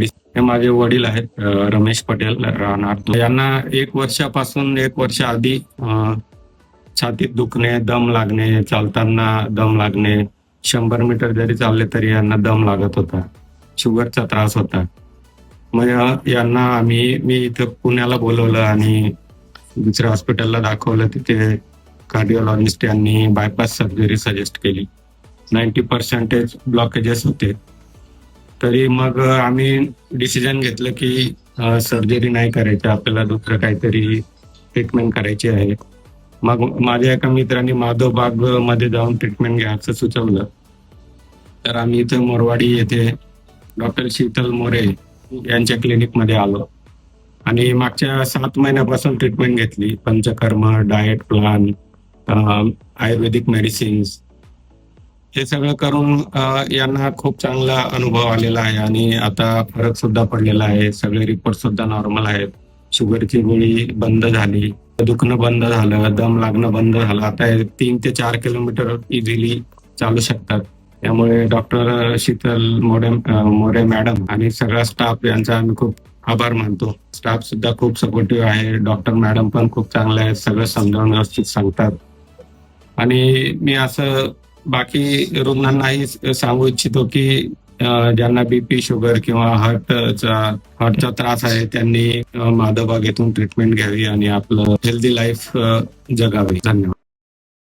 हे माझे वडील आहेत, रमेश पटेल राहणार. यांना 1 वर्षापासून 1 वर्ष आधी छातीत दुखणे, दम लागणे, चालताना दम लागणे, 100 मीटर जरी चालले तरी यांना दम लागत होता. शुगरचा त्रास होता. मग यांना मी इथं पुण्याला बोलवलं आणि दुसऱ्या हॉस्पिटलला दाखवलं. तिथे कार्डिओलॉजिस्ट यांनी बायपास सर्जरी सजेस्ट केली. 90% ब्लॉकेजेस होते. तरी मग आम्ही डिसिजन घेतलं की सर्जरी नाही करायची, आपल्याला दुसरं काहीतरी ट्रीटमेंट करायची आहे. मग माझ्या एका मित्रांनी माधवबाग मध्ये जाऊन ट्रीटमेंट घ्यायचं सुचवलं. तर आम्ही इथं मोरवाडी येथे डॉक्टर शीतल मोरे यांच्या क्लिनिकमध्ये आलो आणि मागच्या 7 महिन्यापासून ट्रीटमेंट घेतली. पंचकर्म, डाएट प्लॅन, आयुर्वेदिक मेडिसिन्स हे सगळं करून यांना खूप चांगला अनुभव आलेला आहे आणि आता फरक सुद्धा पडलेला आहे. सगळे रिपोर्ट सुद्धा नॉर्मल आहेत. शुगरची गोळी बंद झाली, दुखणं बंद झालं, दम लागणं बंद झालं. आता 3 ते 4 किलोमीटर इझिली चालू शकतात. त्यामुळे डॉक्टर शीतल मोरे मॅडम आणि सगळा स्टाफ यांचा आम्ही खूप आभार मानतो. स्टाफ सुद्धा खूप सपोर्टिव्ह आहे. डॉक्टर मॅडम पण खूप चांगले आहेत, सगळं समजावून व्यवस्थित सांगतात. आणि मी असं बाकी रुग्णांनाही सांगू इच्छितो की ज्यांना बीपी, शुगर किंवा हार्टचा त्रास आहे त्यांनी माधवबाग येथून ट्रीटमेंट घ्यावी आणि आपलं हेल्दी लाईफ जगावी. धन्यवाद.